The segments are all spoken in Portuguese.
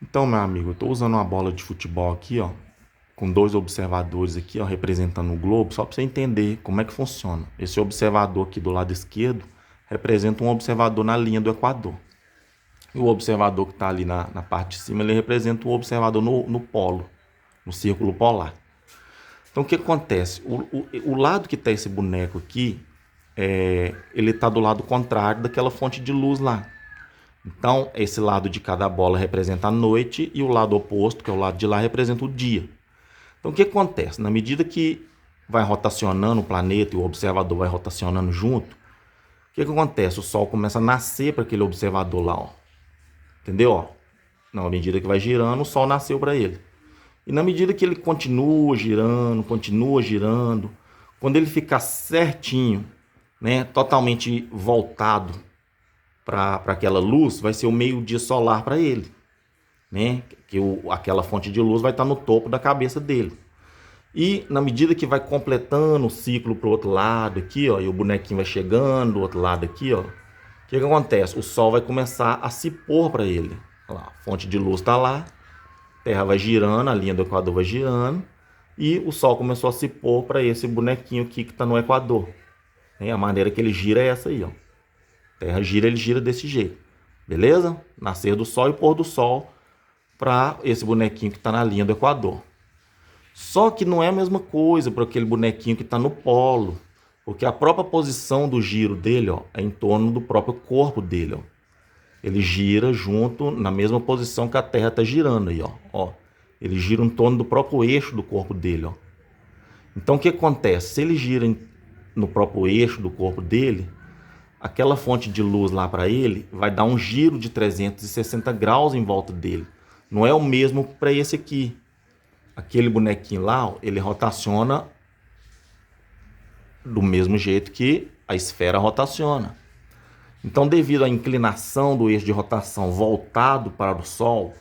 Então, meu amigo, eu estou usando uma bola de futebol aqui, ó, com dois observadores aqui, ó, representando o globo, só para você entender como é que funciona. Esse observador aqui do lado esquerdo representa um observador na linha do Equador. E o observador que está ali na parte de cima, ele representa um observador no polo, no círculo polar. Então, o que acontece? O lado que está esse boneco aqui, ele está do lado contrário daquela fonte de luz lá. Então, esse lado de cada bola representa a noite e o lado oposto, que é o lado de lá, representa o dia. Então, o que acontece? Na medida que vai rotacionando o planeta e o observador vai rotacionando junto, o que acontece? O Sol começa a nascer para aquele observador lá, ó. Entendeu? Ó, na medida que vai girando, o Sol nasceu para ele. E na medida que ele continua girando, quando ele ficar certinho, né, totalmente voltado para aquela luz, vai ser o meio-dia solar para ele, né? Aquela fonte de luz vai estar no topo da cabeça dele. E na medida que vai completando o ciclo para o outro lado aqui, ó, e o bonequinho vai chegando do outro lado aqui, ó, o que acontece? O Sol vai começar a se pôr para ele. Olha lá, a fonte de luz está lá, a Terra vai girando, a linha do Equador vai girando, e o Sol começou a se pôr para esse bonequinho aqui que está no Equador. E a maneira que ele gira é essa aí, ó. A Terra gira, ele gira desse jeito. Beleza? Nascer do Sol e pôr do Sol para esse bonequinho que está na linha do Equador. Só que não é a mesma coisa para aquele bonequinho que está no polo, porque a própria posição do giro dele, ó, é em torno do próprio corpo dele. Ó. Ele gira junto na mesma posição que a Terra está girando aí, ó. Ele gira em torno do próprio eixo do corpo dele. Ó. Então o que acontece? Se ele gira no próprio eixo do corpo dele, aquela fonte de luz lá para ele vai dar um giro de 360 graus em volta dele. Não é o mesmo para esse aqui. Aquele bonequinho lá, ele rotaciona do mesmo jeito que a esfera rotaciona. Então, devido à inclinação do eixo de rotação voltado para o Sol,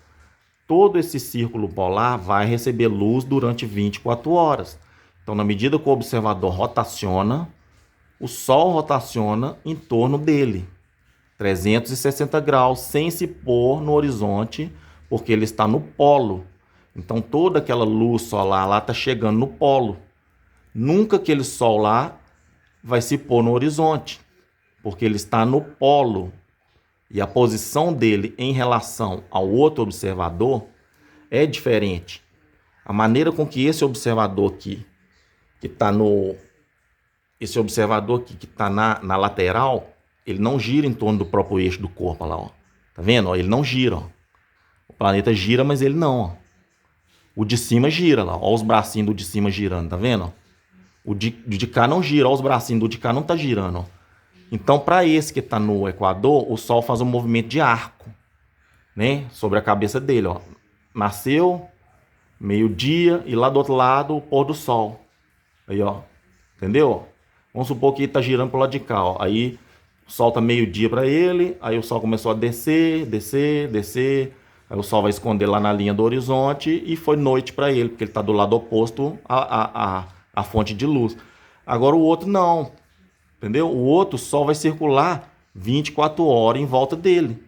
todo esse círculo polar vai receber luz durante 24 horas. Então, na medida que o observador rotaciona, o Sol rotaciona em torno dele, 360 graus, sem se pôr no horizonte, porque ele está no polo. Então toda aquela luz solar lá está chegando no polo. Nunca aquele Sol lá vai se pôr no horizonte, porque ele está no polo. E a posição dele em relação ao outro observador é diferente. A maneira com que esse observador aqui, que está no... Esse observador aqui que está na lateral, ele não gira em torno do próprio eixo do corpo, olha lá, ó. Tá vendo? Ó, ele não gira, ó. O planeta gira, mas ele não, ó. O de cima gira lá, ó os bracinhos do de cima girando, tá vendo? O de cá não gira, ó os bracinhos do de cá não tá girando, ó. Então, para esse que tá no Equador, o Sol faz um movimento de arco, né? Sobre a cabeça dele, ó. Nasceu, meio-dia, e lá do outro lado, o pôr do Sol. Aí, ó. Entendeu? Vamos supor que ele tá girando pro lado de cá, ó. Aí, o Sol tá meio-dia para ele, aí o Sol começou a descer, descer, descer. Aí o Sol vai esconder lá na linha do horizonte e foi noite para ele, porque ele está do lado oposto à fonte de luz. Agora o outro não, entendeu? O outro, o Sol vai circular 24 horas em volta dele.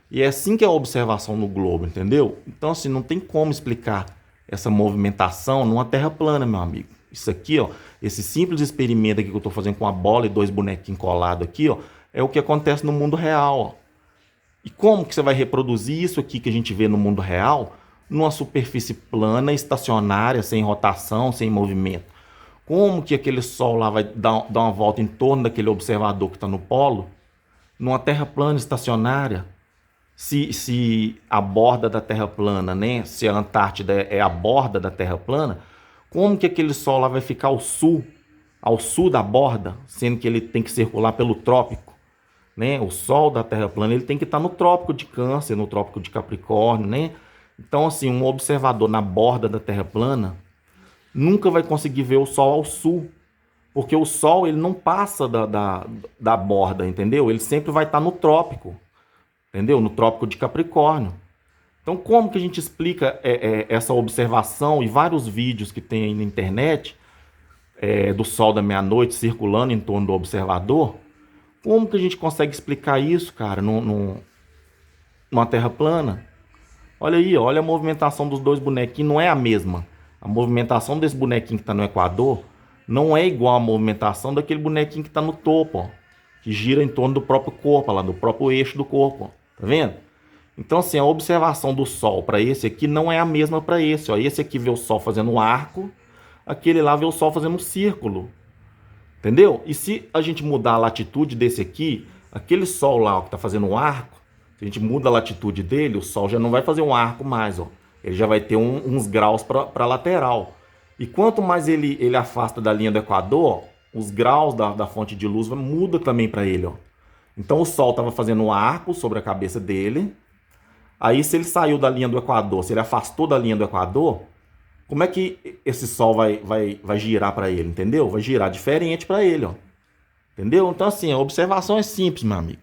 E é assim que é a observação no globo, entendeu? Então assim, não tem como explicar essa movimentação numa terra plana, meu amigo. Isso aqui, ó, esse simples experimento aqui que eu estou fazendo com a bola e dois bonequinhos colados aqui, ó, é o que acontece no mundo real, ó. E como que você vai reproduzir isso aqui que a gente vê no mundo real numa superfície plana, estacionária, sem rotação, sem movimento? Como que aquele Sol lá vai dar uma volta em torno daquele observador que está no polo, numa Terra plana estacionária? Se a borda da Terra plana, né? Se a Antártida é a borda da Terra plana, como que aquele Sol lá vai ficar ao sul da borda, sendo que ele tem que circular pelo trópico? Né? O Sol da Terra plana ele tem que estar no trópico de Câncer, no trópico de Capricórnio, né? Então, assim, um observador na borda da Terra plana nunca vai conseguir ver o Sol ao sul, porque o Sol ele não passa da borda, entendeu? Ele sempre vai estar no trópico, entendeu? No trópico de Capricórnio. Então, como que a gente explica essa observação e vários vídeos que tem aí na internet do Sol da meia-noite circulando em torno do observador? Como que a gente consegue explicar isso, cara, numa Terra plana? Olha aí, ó, olha a movimentação dos dois bonequinhos, não é a mesma. A movimentação desse bonequinho que está no equador não é igual à movimentação daquele bonequinho que está no topo, ó, que gira em torno do próprio corpo, lá do próprio eixo do corpo, ó. Tá vendo? Então, assim, a observação do Sol para esse aqui não é a mesma para esse, ó. Esse aqui vê o Sol fazendo um arco, aquele lá vê o Sol fazendo um círculo. Entendeu? E se a gente mudar a latitude desse aqui, aquele Sol lá, ó, que está fazendo um arco, se a gente muda a latitude dele, o Sol já não vai fazer um arco mais, ó. Ele já vai ter uns graus para lateral. E quanto mais ele afasta da linha do Equador, os graus da fonte de luz muda também para ele, ó. Então o Sol estava fazendo um arco sobre a cabeça dele. Aí se ele saiu da linha do Equador, se ele afastou da linha do Equador, como é que esse Sol vai girar para ele, entendeu? Vai girar diferente para ele, ó. Entendeu? Então assim, a observação é simples, meu amigo.